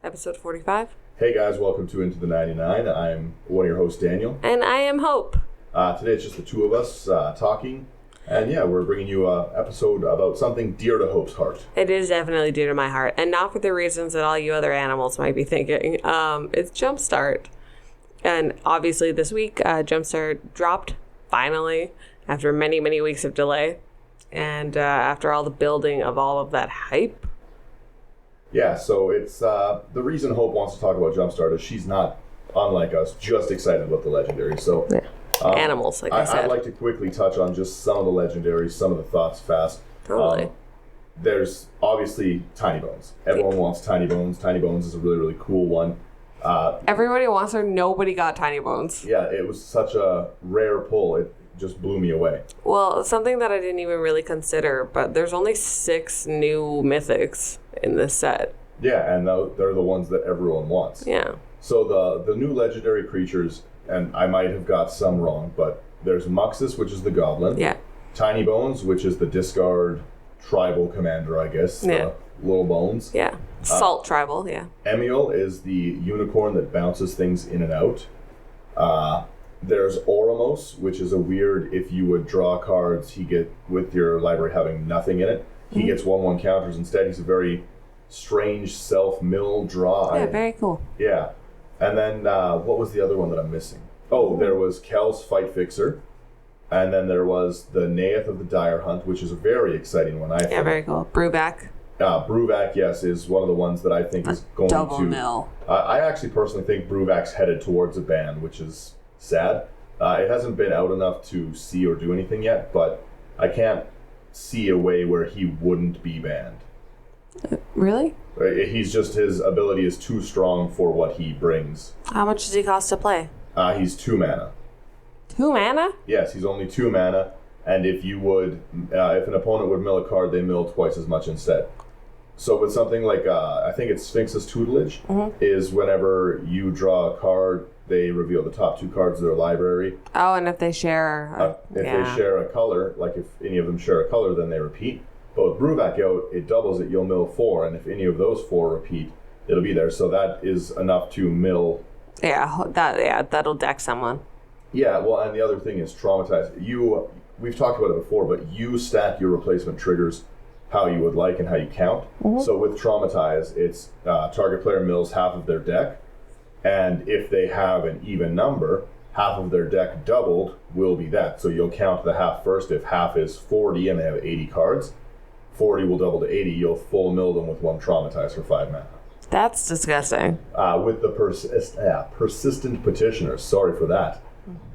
Episode 45. Hey guys, welcome to Into the 99. I'm one of your hosts, Daniel. And I am Hope. Today it's just the two of us talking. And yeah, we're bringing you an episode about something dear to Hope's heart. It is definitely dear to my heart. And not for the reasons that all you other animals might be thinking. It's Jumpstart. And obviously this week, Jumpstart dropped, finally, after many, many weeks of delay. And after all the building of all of that hype. Yeah, so it's the reason Hope wants to talk about Jumpstart is she's not, unlike us, just excited about the Legendaries. So yeah. Animals, like I said. I'd like to quickly touch on just some of the Legendaries, some of the thoughts fast. Totally. There's obviously Tiny Bones. Everyone wants Tiny Bones. Tiny Bones is a really, really cool one. Everybody wants her. Nobody got Tiny Bones. Yeah, it was such a rare pull. It just blew me away. Well, something that I didn't even really consider, but there's only 6 new Mythics in this set. Yeah, and they're the ones that everyone wants. Yeah. So the new legendary creatures, and I might have got some wrong, but there's Muxus, which is the goblin. Yeah. Tiny Bones, which is the discard tribal commander, I guess. Yeah. Little bones. Yeah. Salt tribal, yeah. Emiel is the unicorn that bounces things in and out. There's Oramos, which is a weird, if you would draw cards, he get with your library having nothing in it, he gets 1/1 counters instead. He's a very strange self-mill draw. Yeah, very cool. Yeah. And then, what was the other one that I'm missing? Oh, there was Kel's Fight Fixer. And then there was the Naeth of the Dire Hunt, which is a very exciting one, I think. Yeah, very cool. Brewback. Brewback, yes, is one of the ones that I think is going double to... mill. I actually personally think Brewback's headed towards a ban, which is sad. It hasn't been out enough to see or do anything yet, but I can't see a way where he wouldn't be banned. Really? His ability is too strong for what he brings. How much does he cost to play? He's 2 mana. 2 mana? Yes, he's only 2 mana, and if an opponent would mill a card, they mill twice as much instead. So with something like, I think it's Sphinx's Tutelage, is whenever you draw a card, they reveal the top 2 cards of their library. Oh, and if they share... They share a color, like if any of them share a color, then they repeat. But with Brewback out, it doubles it, you'll mill 4, and if any of those 4 repeat, it'll be there. So that is enough to mill... that'll deck someone. Yeah, well, and the other thing is Traumatize. We've talked about it before, but you stack your replacement triggers how you would like and how you count. So with Traumatize, it's target player mills half of their deck, and if they have an even number, half of their deck doubled will be that. So you'll count the half first. If half is 40 and they have 80 cards, 40 will double to 80. You'll full mill them with 1 Traumatize for 5 mana. That's disgusting. With the persistent petitioners, sorry for that.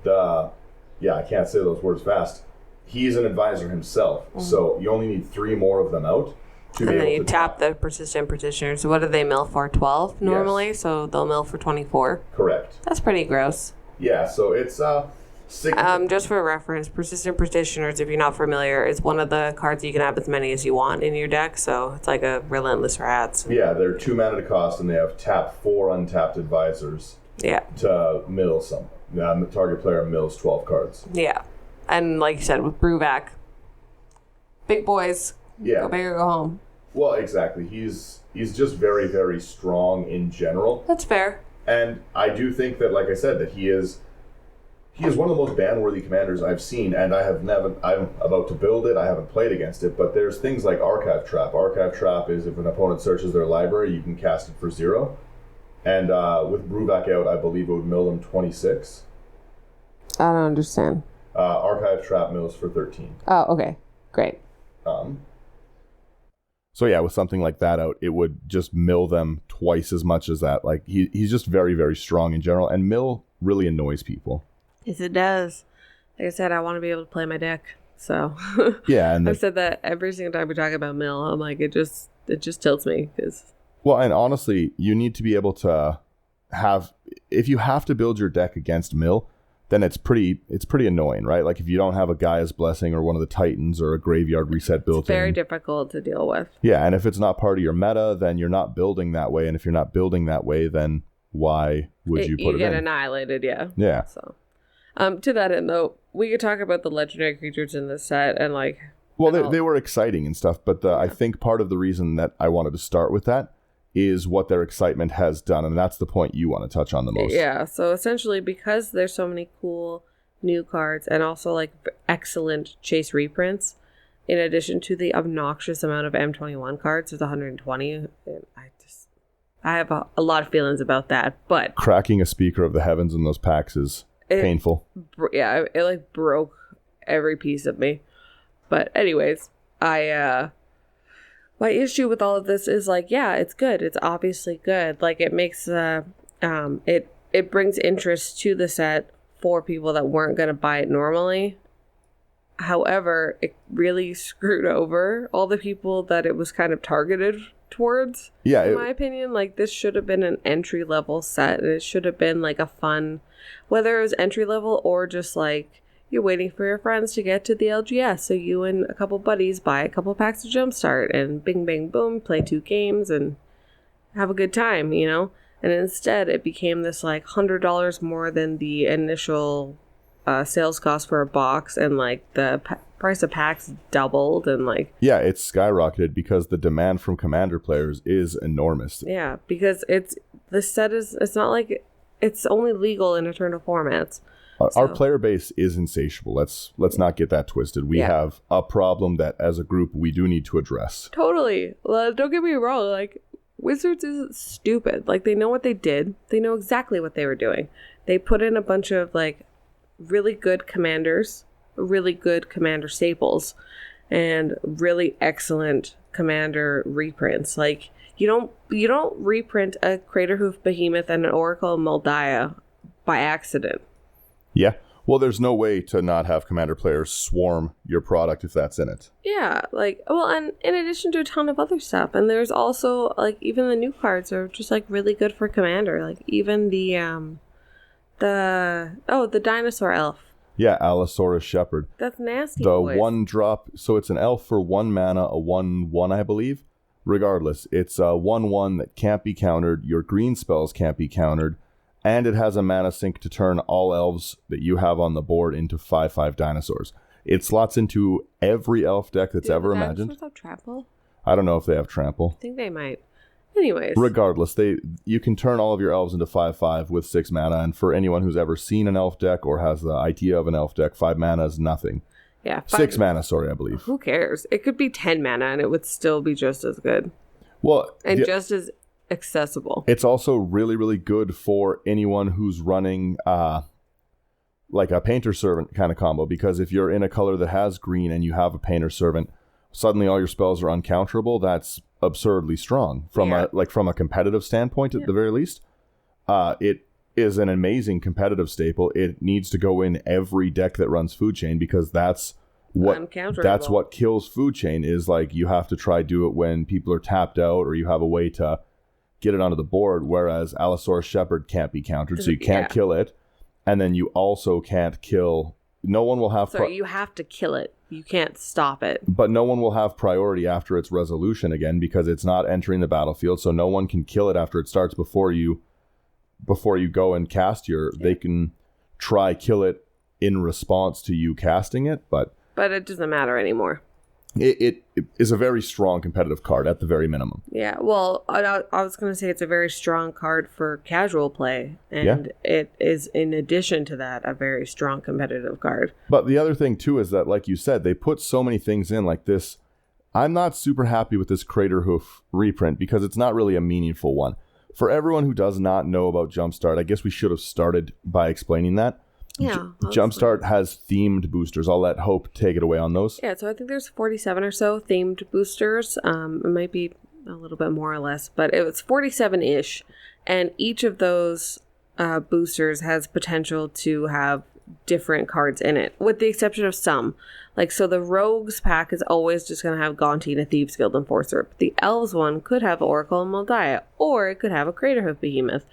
I can't say those words fast. He's an advisor himself, so you only need 3 more of them out to be able to... And then you tap the persistent petitioners. What do they mill for? 12 normally? Yes. So they'll mill for 24? Correct. That's pretty gross. Yeah, so it's... just for reference, persistent petitioners, if you're not familiar, is one of the cards you can have as many as you want in your deck, so it's like a relentless rats. Yeah, they're 2 mana to cost, and they have tap 4 untapped advisors to mill some. The target player mills 12 cards. Yeah. And like you said, with Brewback, big boys, go big or go home. Well, exactly. He's just very, very strong in general. That's fair. And I do think that, like I said, that he is one of the most ban-worthy commanders I've seen, and I'm about to build it. I haven't played against it, but there's things like Archive Trap. Archive Trap is if an opponent searches their library, you can cast it for 0. And with Brewback out, I believe it would mill them 26. I don't understand. Archive Trap mills for 13. Oh, okay. Great. So yeah, with something like that out, it would just mill them twice as much as that. Like he's just very, very strong in general, and mill really annoys people. Yes, it does. Like I said, I want to be able to play my deck. So yeah, and I've said that every single time we talk about mill. I'm like, it just tilts me because. Well, and honestly, you need to be able to have, if you have to build your deck against mill, then it's pretty annoying, right? Like if you don't have a Gaia's Blessing or one of the Titans or a Graveyard Reset built in. It's very difficult to deal with. Yeah, and if it's not part of your meta, then you're not building that way. And if you're not building that way, then why would you put it in? You get annihilated, yeah. Yeah. So, to that end, though, we could talk about the legendary creatures in this set and like... Well, they were exciting and stuff, but I think part of the reason that I wanted to start with that is what their excitement has done, and that's the point you want to touch on the most. Yeah, so essentially because there's so many cool new cards and also like excellent chase reprints, in addition to the obnoxious amount of M21 cards, there's 120, and I have a lot of feelings about that, but cracking a speaker of the heavens in those packs is painful. Yeah, it like broke every piece of me. But anyways, my issue with all of this is like, yeah, it's good. It's obviously good. Like it makes it brings interest to the set for people that weren't going to buy it normally. However, it really screwed over all the people that it was kind of targeted towards. Yeah, in my opinion, like this should have been an entry level set, and it should have been like a fun, whether it was entry level or just like you're waiting for your friends to get to the LGS, so you and a couple buddies buy a couple packs of Jumpstart and bing bang boom, play 2 games and have a good time, you know. And instead, it became this like $100 more than the initial sales cost for a box, and like the price of packs doubled, and like it's skyrocketed because the demand from Commander players is enormous. Yeah, because it's not like it's only legal in Eternal formats. Our player base is insatiable. Let's not get that twisted. We have a problem that as a group we do need to address. Totally. Well, don't get me wrong, like Wizards isn't stupid. Like they know what they did. They know exactly what they were doing. They put in a bunch of like really good commanders, really good commander staples, and really excellent commander reprints. Like you don't reprint a Craterhoof Behemoth and an Oracle Moldiah by accident. Yeah. Well, there's no way to not have Commander players swarm your product if that's in it. Yeah, like, well, and in addition to a ton of other stuff, and there's also, like, even the new cards are just, like, really good for Commander. Like, even the Dinosaur Elf. Yeah, Allosaurus Shepherd. That's nasty, The boys. 1-drop, so it's an elf for 1 mana, a 1/1, I believe. Regardless, it's a 1/1 that can't be countered, your green spells can't be countered, and it has a mana sink to turn all elves that you have on the board into 5/5 dinosaurs. It slots into every elf deck that's ever imagined. Dinosaurs have trample? I don't know if they have trample. I think they might. Anyways. Regardless, you can turn all of your elves into 5/5 with 6 mana, and for anyone who's ever seen an elf deck or has the idea of an elf deck, 5 mana is nothing. Yeah. 6 mana, sorry, I believe. Who cares? It could be 10 mana and it would still be just as good. Well, and just as accessible. It's also really, really good for anyone who's running like a Painter Servant kind of combo, because if you're in a color that has green and you have a Painter Servant, suddenly all your spells are uncounterable. That's absurdly strong from a competitive standpoint at the very least. It is an amazing competitive staple. It needs to go in every deck that runs Food Chain, because that's what kills Food Chain, is like you have to try do it when people are tapped out or you have a way to get it onto the board, whereas Allosaurus Shepherd can't be countered, so you can't kill it, and then you also can't kill. No one will have. You have to kill it. You can't stop it. But no one will have priority after its resolution again, because it's not entering the battlefield, so no one can kill it after it starts before you go and cast your. They can try kill it in response to you casting it, but it doesn't matter anymore. It is a very strong competitive card at the very minimum. Yeah, well, I was going to say it's a very strong card for casual play, and it is, in addition to that, a very strong competitive card. But the other thing, too, is that, like you said, they put so many things in like this. I'm not super happy with this Craterhoof reprint because it's not really a meaningful one. For everyone who does not know about Jumpstart, I guess we should have started by explaining that. Yeah. Jumpstart has themed boosters. I'll let Hope take it away on those. Yeah, so I think there's 47 or so themed boosters. It might be a little bit more or less, but it was 47-ish. And each of those boosters has potential to have different cards in it, with the exception of some. Like, so the Rogues pack is always just going to have Gaunty, a Thieves Guild Enforcer. But the Elves one could have Oracle and Moldiah, or it could have a Craterhoof Behemoth.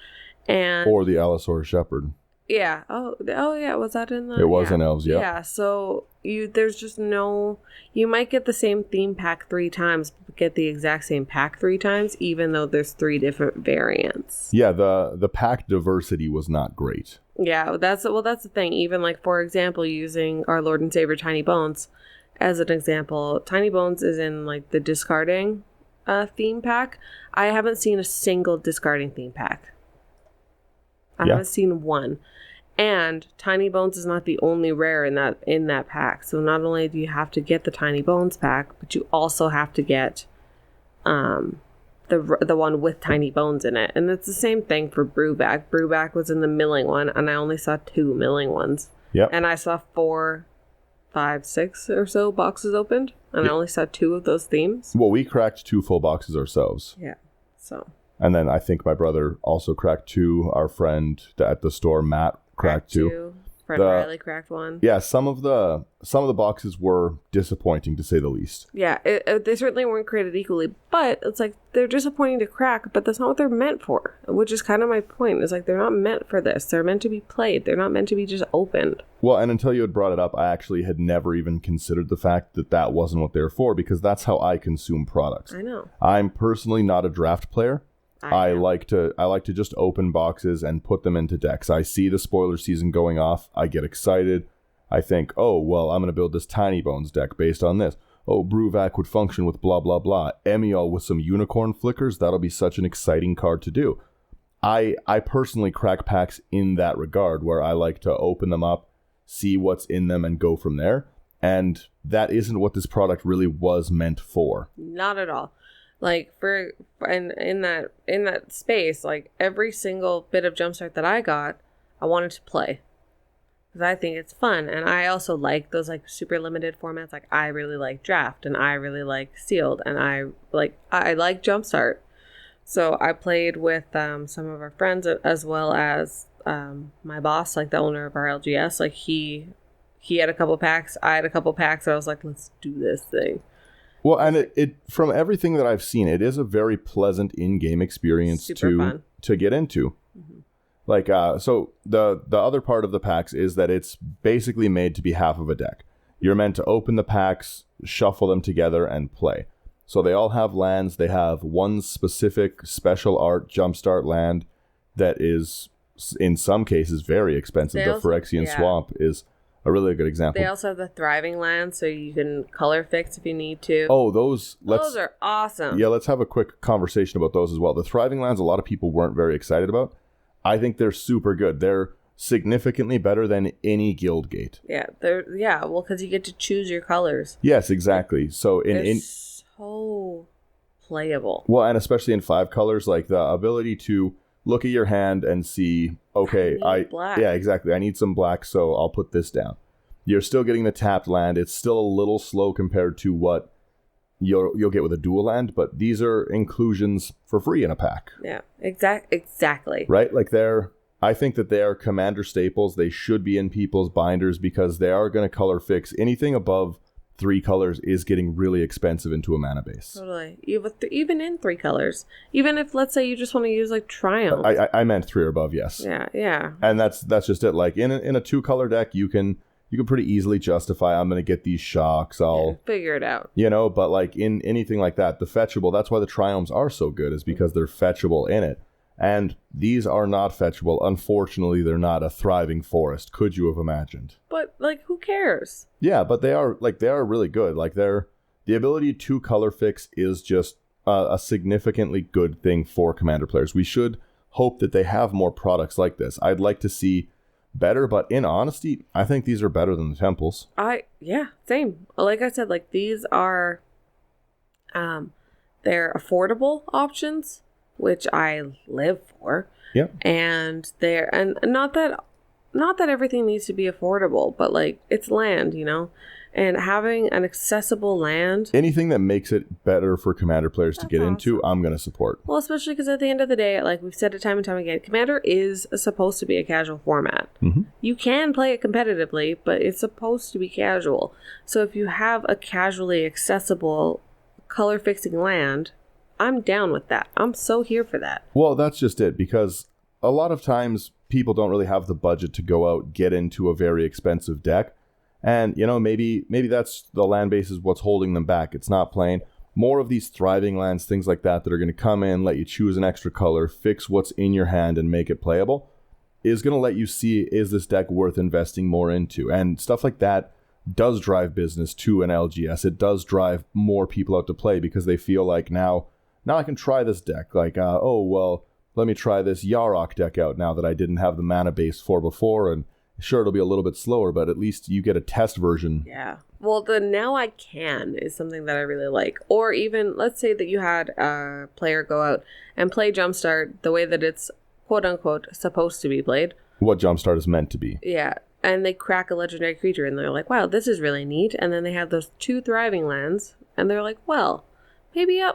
Or the Allosaurus Shepherd. Yeah. Oh yeah. Was that in the? It was in Elves. Yeah. Yeah. So there's just no. You might get the same theme pack 3 times, but get the exact same pack 3 times, even though there's 3 different variants. Yeah. The pack diversity was not great. Yeah. That's the thing. Even like, for example, using our Lord and Savior Tiny Bones as an example, Tiny Bones is in like the discarding theme pack. I haven't seen a single discarding theme pack. I haven't seen one. And Tiny Bones is not the only rare in that pack. So not only do you have to get the Tiny Bones pack, but you also have to get the one with Tiny Bones in it. And it's the same thing for Brewback. Brewback was in the milling one, and I only saw 2 milling ones. Yep. And I saw 4, 5, 6 or so boxes opened, and I only saw 2 of those themes. Well, we cracked 2 full boxes ourselves. Yeah. So. And then I think my brother also cracked 2. Our friend at the store, Matt, cracked 2. Fred Riley cracked 1. Yeah, some of the boxes were disappointing, to say the least. Yeah, they certainly weren't created equally, but it's like they're disappointing to crack, but that's not what they're meant for, which is kind of my point. It's like they're not meant for this. They're meant to be played. They're not meant to be just opened. Well, and until you had brought it up, I actually had never even considered the fact that wasn't what they're for, because that's how I consume products. I know. I'm personally not a draft player. I like to just open boxes and put them into decks. I see the spoiler season going off. I get excited. I think, oh, well, I'm going to build this Tiny Bones deck based on this. Oh, Brewvac would function with blah, blah, blah. Emiel with some unicorn flickers. That'll be such an exciting card to do. I personally crack packs in that regard, where I like to open them up, see what's in them, and go from there. And that isn't what this product really was meant for. Not at all. Like in that space, like every single bit of Jumpstart that I got, I wanted to play because I think it's fun, and I also like those like super limited formats. Like I really like Draft, and I really like Sealed, and I like Jumpstart. So I played with some of our friends as well as my boss, like the owner of our LGS. Like he had a couple packs, I had a couple packs, and I was like, let's do this thing. Well, and it from everything that I've seen, it is a very pleasant in-game experience to get into. Mm-hmm. Like, so the other part of the packs is that it's basically made to be half of a deck. You're meant to open the packs, shuffle them together, and play. So they all have lands. They have one specific special art Jumpstart land that is, in some cases, very expensive. The Phyrexian Swamp is a really good example. They also have the thriving land, so you can color fix if you need to. Oh, those are awesome. Yeah, let's have a quick conversation about those as well. The thriving lands, a lot of people weren't very excited about. I think they're super good. They're significantly better than any guild gate. Yeah, well, because you get to choose your colors. Yes, exactly. So they're so playable. Well, and especially in 5 colors, like the ability to look at your hand and see, okay, black. Yeah, exactly. I need some black, so I'll put this down. You're still getting the tapped land. It's still a little slow compared to what you'll get with a dual land, but these are inclusions for free in a pack. Yeah, exactly. Right? Like I think that they are commander staples. They should be in people's binders because they are going to color fix. Anything above 3 colors is getting really expensive into a mana base. Totally. Even in 3 colors. Even if, let's say, you just want to use like Triumph. I meant 3 or above, yes. Yeah. And that's just it. Like in a 2-color deck, you can pretty easily justify, I'm going to get these shocks. I'll figure it out. But like in anything like that, the fetchable, that's why the Triumphs are so good, is because they're fetchable in it. And these are not fetchable. Unfortunately, they're not a thriving forest. Could you have imagined? But like, who cares? Yeah, but they are really good. Like the ability to color fix is just a significantly good thing for commander players. We should hope that they have more products like this. I'd like to see better, but in honesty, I think these are better than the temples. Same. Like I said, like these are they're affordable options, which I live for. Yeah. And not that everything needs to be affordable, but like it's land, and having an accessible land. Anything that makes it better for commander players to get into, I'm going to support. Well, especially because at the end of the day, like we've said it time and time again, commander is supposed to be a casual format. Mm-hmm. You can play it competitively, but it's supposed to be casual. So if you have a casually accessible color fixing land, I'm down with that. I'm so here for that. Well, that's just it, because a lot of times people don't really have the budget to go out, get into a very expensive deck. And, maybe that's the land base is what's holding them back. It's not playing more of these thriving lands, things like that are going to come in, let you choose an extra color, fix what's in your hand and make it playable, is going to let you see, is this deck worth investing more into? And stuff like that does drive business to an LGS. It does drive more people out to play because they feel like now now I can try this deck. Like, oh, well, let me try this Yarok deck out now that I didn't have the mana base for before. And sure, it'll be a little bit slower, but at least you get a test version. Yeah. Well, the now I can is something that I really like. Or even, let's say that you had a player go out and play Jumpstart the way that it's quote-unquote supposed to be played. What Jumpstart is meant to be. Yeah. And they crack a legendary creature and they're like, wow, this is really neat. And then they have those 2 thriving lands and they're like, well, maybe I'll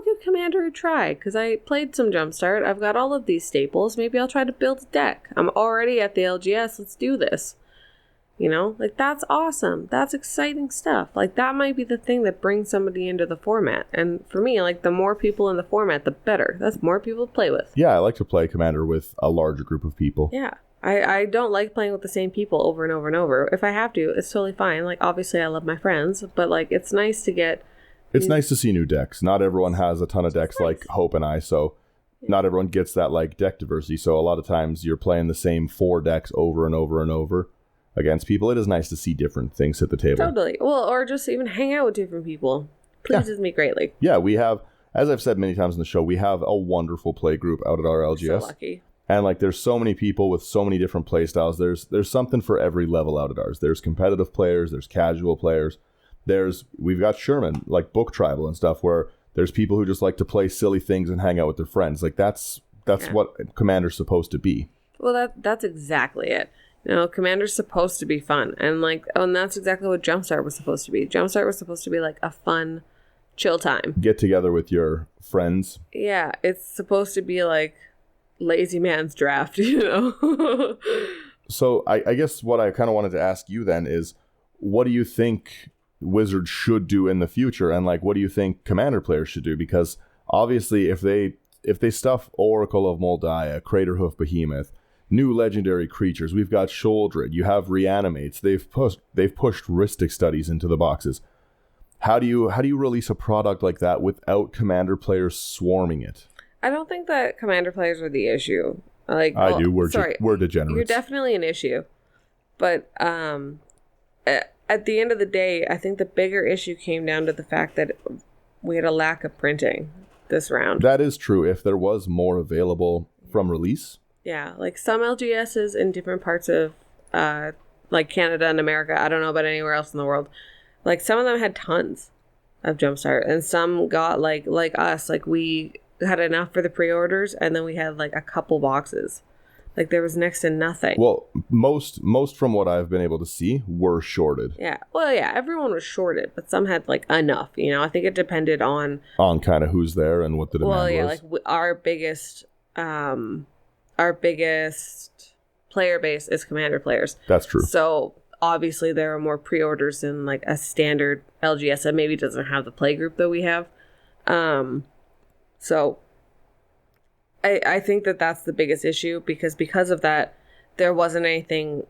give Commander a try because I played some Jumpstart. I've got all of these staples. Maybe I'll try to build a deck. I'm already at the LGS. Let's do this. You know, like that's awesome. That's exciting stuff. Like that might be the thing that brings somebody into the format. And for me, like the more people in the format, the better. That's more people to play with. Yeah, I like to play Commander with a larger group of people. Yeah. I don't like playing with the same people over and over and over. If I have to, it's totally fine. Like obviously I love my friends, but like it's nice to get... It's nice to see new decks. Not everyone has a ton of decks like Hope and I, so not everyone gets that like deck diversity. So a lot of times you're playing the same 4 decks over and over and over against people. It is nice to see different things at the table. Totally. Well, or just even hang out with different people. Pleases me greatly. Yeah, we have, as I've said many times in the show, we have a wonderful play group out at our LGS. So lucky. And like there's so many people with so many different play styles. There's something for every level out at ours. There's competitive players, there's casual players. We've got Sherman, like Book Tribal and stuff, where there's people who just like to play silly things and hang out with their friends. Like that's what Commander's supposed to be. Well, that's exactly it. You know, Commander's supposed to be fun. And and that's exactly what Jumpstart was supposed to be. Jumpstart was supposed to be like a fun, chill time. Get together with your friends. Yeah, it's supposed to be like lazy man's draft, you know? So I guess what I kind of wanted to ask you then is, what do you think Wizards should do in the future, and like what do you think Commander players should do? Because obviously if they stuff Oracle of Moldiah, Craterhoof Behemoth, new legendary creatures, we've got Sholdred, you have Reanimates, they've pushed Rhystic Studies into the boxes. How do you release a product like that without Commander players swarming it? I don't think that Commander players are the issue. I do. We're degenerates. You're definitely an issue, but at the end of the day, I think the bigger issue came down to the fact that we had a lack of printing this round. That is true. If there was more available from release. Yeah, like some LGSs in different parts of like Canada and America, I don't know about anywhere else in the world, like some of them had tons of Jumpstart, and some got like us, like we had enough for the pre-orders, and then we had like a couple boxes. Like there was next to nothing. Well, most from what I've been able to see were shorted. Yeah. Well, yeah, everyone was shorted, but some had like enough. You know, I think it depended on kind of who's there and what the demand was. Well, yeah, like our biggest player base is Commander players. That's true. So obviously there are more pre-orders than like a standard LGS that maybe doesn't have the play group that we have. So I think that that's the biggest issue because of that, there wasn't anything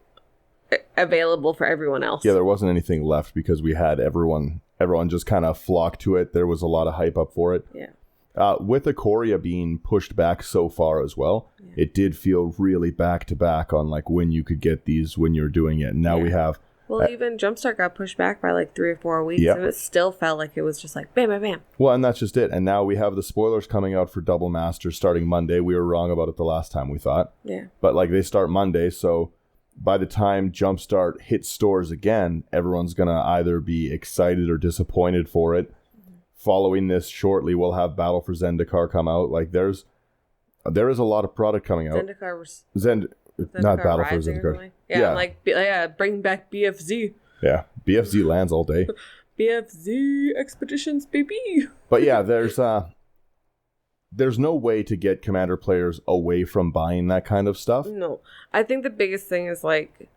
available for everyone else. Yeah, there wasn't anything left because we had everyone just kind of flocked to it. There was a lot of hype up for it. Yeah. With Ikoria being pushed back so far as well, it did feel really back to back on like when you could get these when you're doing it. And now we have... Well, even Jumpstart got pushed back by like 3 or 4 weeks, and it still felt like it was just like bam, bam, bam. Well, and that's just it. And now we have the spoilers coming out for Double Masters starting Monday. We were wrong about it the last time, we thought. Yeah. But like they start Monday, so by the time Jumpstart hits stores again, everyone's going to either be excited or disappointed for it. Mm-hmm. Following this shortly, we'll have Battle for Zendikar come out. Like there is a lot of product coming out. Zendikar was... Not Battle for Zendikar. Yeah, bring back BFZ. Yeah, BFZ lands all day. BFZ Expeditions, baby. But yeah, there's no way to get Commander players away from buying that kind of stuff. No, I think the biggest thing is like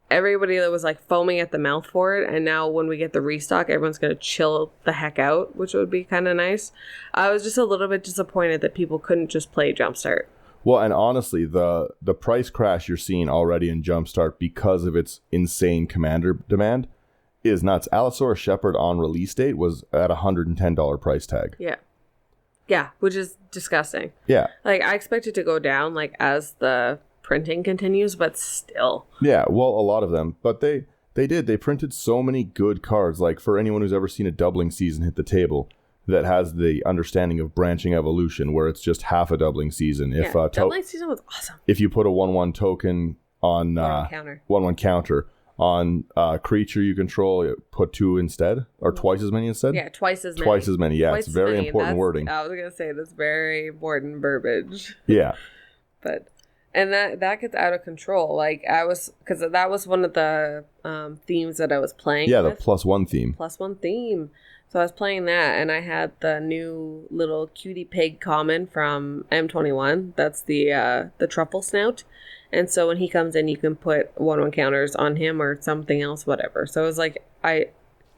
everybody that was like foaming at the mouth for it, and now when we get the restock, everyone's gonna chill the heck out, which would be kind of nice. I was just a little bit disappointed that people couldn't just play Jumpstart. Well, and honestly, the price crash you're seeing already in Jumpstart because of its insane Commander demand is nuts. Allosaurus Shepherd on release date was at $110 price tag. Yeah. Yeah, which is disgusting. Yeah. Like, I expect it to go down, like, as the printing continues, but still. Yeah, well, a lot of them. But they did. They printed so many good cards. Like, for anyone who's ever seen a doubling season hit the table, that has the understanding of branching evolution, where it's just half a doubling season. If doubling season was awesome. If you put a 1/1 token on 1/1 counter on a creature you control, put 2 instead, or twice as many instead. Yeah, twice as many. Twice as many. Yeah, twice it's very important that's, wording. I was gonna say that's very important verbiage. Yeah, but. And that gets out of control. Like because that was one of the themes that I was playing. Yeah, the +1 theme. +1 theme. So I was playing that, and I had the new little cutie pig common from M21. That's the truffle snout. And so when he comes in, you can put 1/1 counters on him or something else, whatever. So it was like I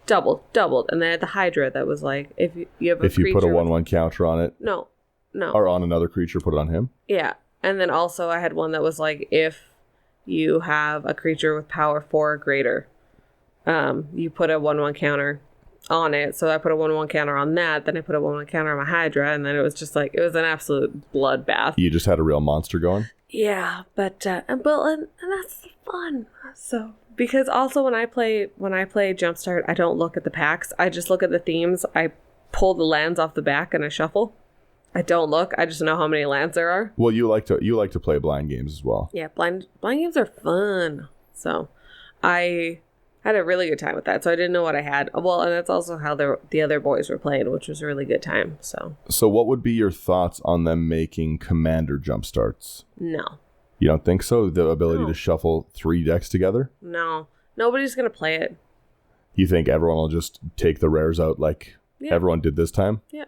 doubled, and then I had the Hydra that was like if you have if you put a 1/1 counter on it. No. Or on another creature, put it on him. Yeah. And then also I had one that was like, if you have a creature with power 4 or greater, you put a 1/1 counter on it. So I put a 1/1 counter on that. Then I put a 1/1 counter on my Hydra. And then it was just like, it was an absolute bloodbath. You just had a real monster going? Yeah. But and that's fun. So, because also when I play Jumpstart, I don't look at the packs. I just look at the themes. I pull the lands off the back and I shuffle. I don't look. I just know how many lands there are. Well, you like to play blind games as well. Yeah, blind games are fun. So, I had a really good time with that. So I didn't know what I had. Well, and that's also how the other boys were playing, which was a really good time. So what would be your thoughts on them making Commander Jumpstarts? No. You don't think so? The ability to shuffle 3 decks together? No. Nobody's gonna play it. You think everyone will just take the rares out like everyone did this time? Yeah.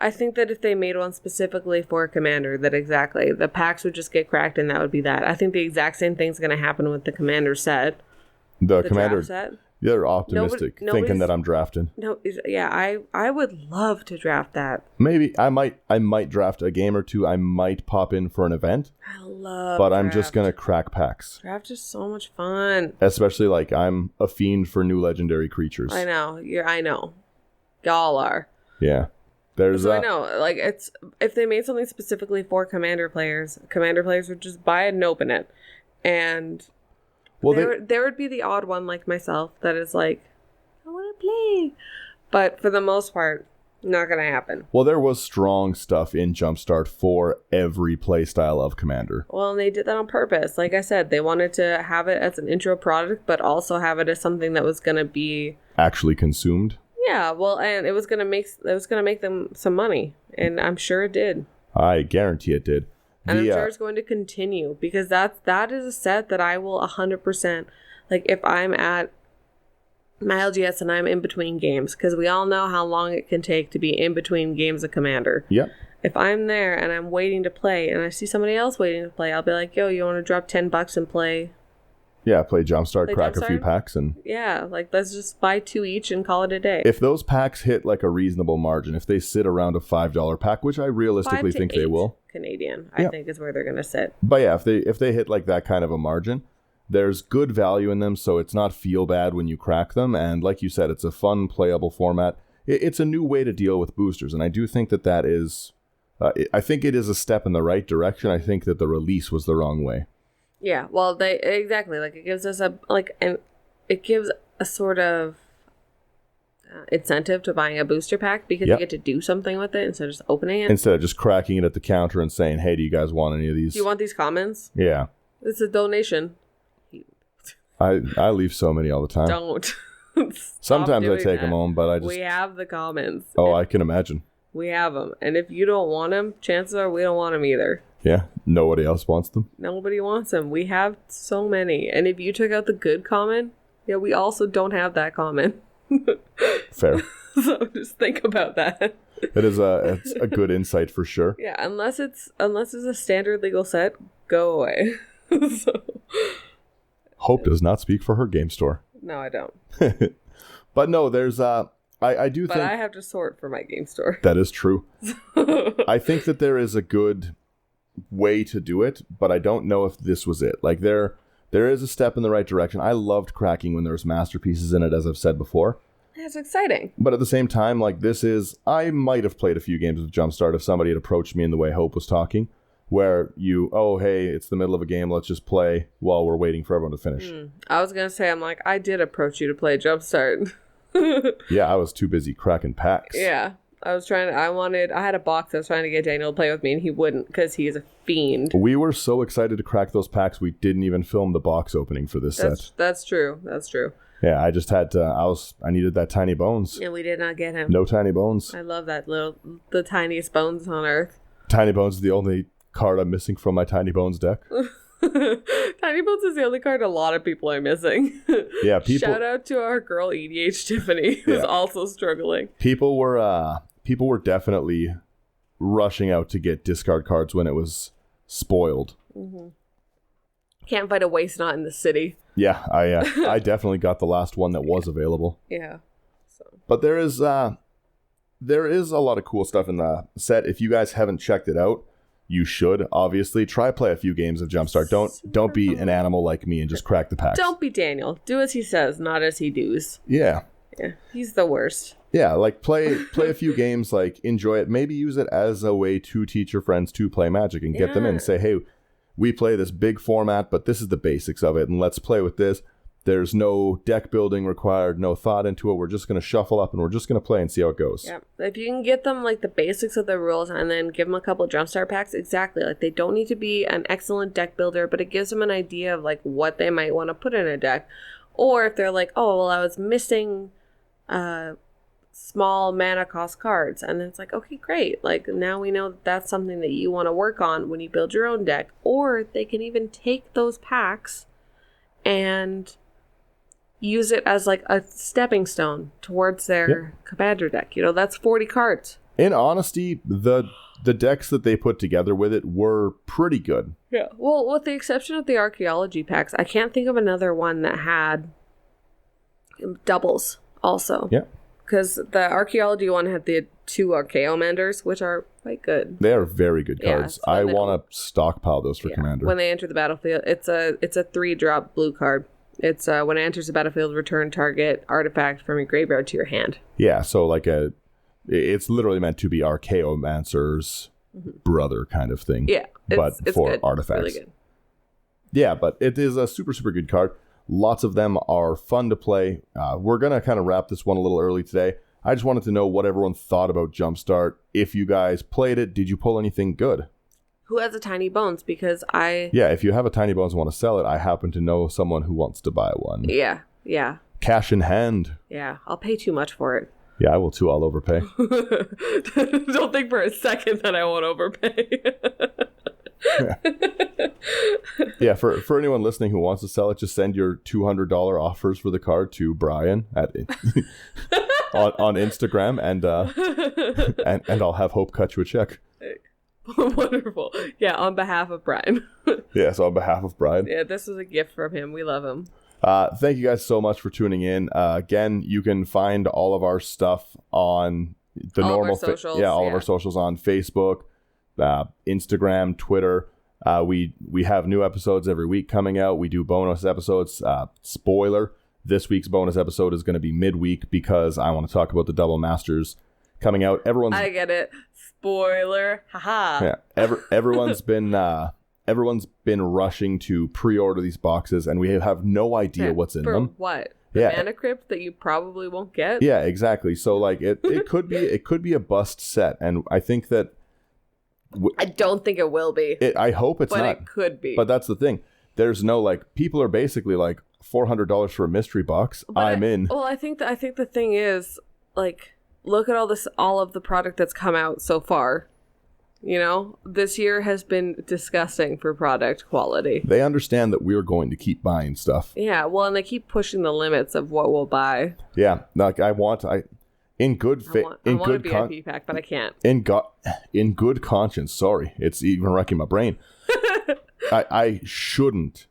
I think that if they made one specifically for Commander, that exactly, the packs would just get cracked and that would be that. I think the exact same thing's going to happen with the Commander set. The Commander draft set. They're optimistic, thinking that I'm drafting. No, yeah, I would love to draft that. Maybe I might draft a game or two. I might pop in for an event. I love But draft. I'm just going to crack packs. Draft is so much fun. Especially like I'm a fiend for new legendary creatures. I know. I know. Y'all are. Yeah. So I know, like, it's if they made something specifically for Commander players would just buy it and open it, and there would be the odd one like myself that is like, I want to play, but for the most part, not gonna happen. Well, there was strong stuff in Jumpstart for every playstyle of Commander. Well, and they did that on purpose. Like I said, they wanted to have it as an intro product, but also have it as something that was gonna be actually consumed. Yeah, well, and it was gonna make them some money, and I'm sure it did. I guarantee it did. And I'm sure it's going to continue because that is a set that I will 100%, like if I'm at my LGS and I'm in between games, because we all know how long it can take to be in between games of Commander. Yeah. If I'm there and I'm waiting to play and I see somebody else waiting to play, I'll be like, yo, you want to drop $10 and play? Yeah, play Jumpstart, crack a few packs, and yeah, like let's just buy 2 each and call it a day. If those packs hit like a reasonable margin, if they sit around a $5 pack, which I realistically think they will, Canadian, I think is where they're gonna sit. But yeah, if they hit like that kind of a margin, there's good value in them, so it's not feel bad when you crack them, and like you said, it's a fun playable format. It's a new way to deal with boosters, and I do think that is, I think it is a step in the right direction. I think that the release was the wrong way. Yeah, well, exactly, like it gives us it gives a sort of incentive to buying a booster pack because you get to do something with it instead of just opening it. Instead of just cracking it at the counter and saying, "Hey, do you guys want any of these? Do you want these commons?" Yeah, it's a donation. I leave so many all the time. Don't. Sometimes I take them home, but we have the commons. Oh, I can imagine. We have them, and if you don't want them, chances are we don't want them either. Yeah, nobody else wants them. Nobody wants them. We have so many. And if you took out the good common, we also don't have that common. Fair. So just think about that. It's a good insight for sure. Yeah, unless it's a standard legal set, go away. So. Hope does not speak for her game store. No, I don't. But no, there's I do think... But I have to sort for my game store. That is true. I think that there is a good way to do it, but I don't know if this was it. Like there is a step in the right direction. I loved cracking when there was masterpieces in it, as I've said before. It's exciting. But at the same time, like I might have played a few games of Jumpstart if somebody had approached me in the way Hope was talking, where hey, it's the middle of a game, let's just play while we're waiting for everyone to finish. I was going to say, I did approach you to play Jumpstart. Yeah, I was too busy cracking packs. Yeah. I had a box I was trying to get Daniel to play with me, and he wouldn't because he is a fiend. We were so excited to crack those packs, we didn't even film the box opening for this set. That's true. Yeah, I just had to, I needed that tiny bones. And we did not get him. No tiny bones. I love the tiniest bones on earth. Tiny bones is the only card I'm missing from my tiny bones deck. Tiny bones is the only card a lot of people are missing. Yeah, people. Shout out to our girl EDH Tiffany, who's also struggling. People were definitely rushing out to get discard cards when it was spoiled. Mm-hmm. Can't find a waste not in the city. Yeah, I definitely got the last one that was available. Yeah. So. But there is a lot of cool stuff in the set. If you guys haven't checked it out, you should obviously try play a few games of Jumpstart. Don't be an animal like me and just crack the packs. Don't be Daniel. Do as he says, not as he does. Yeah. Yeah, he's the worst. Yeah, like play a few games, like enjoy it. Maybe use it as a way to teach your friends to play Magic and get them in. Say, hey, we play this big format, but this is the basics of it, and let's play with this. There's no deck building required, no thought into it. We're just going to shuffle up and we're just going to play and see how it goes. Yeah. If you can get them like the basics of the rules and then give them a couple Jumpstart packs, exactly. Like they don't need to be an excellent deck builder, but it gives them an idea of like what they might want to put in a deck. Or if they're like, oh, well, I was missing small mana cost cards. And it's like, okay, great. Like now we know that that's something that you want to work on when you build your own deck. Or they can even take those packs and use it as like a stepping stone towards their Commander deck. You know, that's 40 cards. In honesty, the decks that they put together with it were pretty good. Yeah. Well, with the exception of the archaeology packs, I can't think of another one that had doubles also. Yeah. Because the archaeology one had the 2 Archaeomanders, which are quite good. They are very good cards. Yeah, I want to stockpile those for Commander. When they enter the battlefield, it's a 3-drop blue card. It's when it enters the battlefield, return target artifact from your graveyard to your hand. Yeah, so like it's literally meant to be Archaeomancer's brother kind of thing. Yeah, but it's for good. artifacts. It's really good. Yeah, but it is a super, super good card. Lots of them are fun to play. We're going to kind of wrap this one a little early today. I just wanted to know what everyone thought about Jumpstart. If you guys played it, did you pull anything good? Who has a tiny bones? Because Yeah, if you have a tiny bones and want to sell it, I happen to know someone who wants to buy one. Yeah. Cash in hand. Yeah, I'll pay too much for it. Yeah, I will too. I'll overpay. Don't think for a second that I won't overpay. Yeah, for anyone listening who wants to sell it, just send your $200 offers for the card to Brian at on Instagram, and I'll have Hope cut you a check. Wonderful. Yeah, on behalf of Brian. Yes, on behalf of Brian. Yeah, this was a gift from him. We love him. Thank you guys so much for tuning in. Again, you can find all of our stuff on the all normal of our socials, all of our socials on Facebook, Instagram, Twitter. We have new episodes every week coming out. We do bonus episodes. Spoiler, this week's bonus episode is going to be midweek because I want to talk about the Double Masters coming out. I get it. Spoiler. Haha. Yeah. Everyone's been rushing to pre-order these boxes, and we have no idea what's in them. What? The mana crypt that you probably won't get? Yeah, exactly. So like it could be a bust set, and I think that I don't think it will be. I hope it's not. But it could be. But that's the thing. There's no like people are basically like $400 for a mystery box. I'm in. Well, I think the thing is like look at all of the product that's come out so far. You know, this year has been disgusting for product quality. They understand that we're going to keep buying stuff. Yeah, well, and they keep pushing the limits of what we'll buy. Yeah, like I want a VIP pack, but I can't. In good conscience, sorry, it's even wrecking my brain. I shouldn't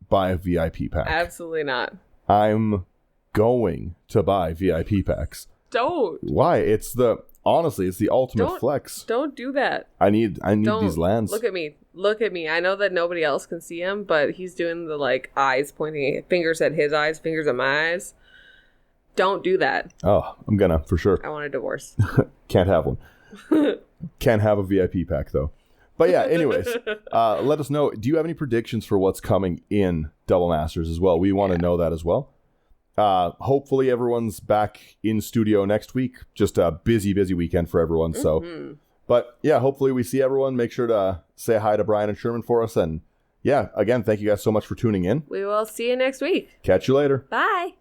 buy a VIP pack. Absolutely not. I'm going to buy VIP packs. Don't. Why? Honestly, it's the ultimate flex. Don't do that. I need these lands. Look at me. I know that nobody else can see him, but he's doing the like eyes pointing, fingers at his eyes, fingers at my eyes. Don't do that. Oh, I'm gonna, for sure. I want a divorce. Can't have one. Can't have a VIP pack, though. But yeah, anyways, let us know. Do you have any predictions for what's coming in Double Masters as well? We want to know that as well. Hopefully everyone's back in studio next week. Just a busy weekend for everyone. So, but yeah, hopefully we see everyone. Make sure to say hi to Brian and Sherman for us. And yeah, again, thank you guys so much for tuning in. We will see you next week. Catch you later. Bye.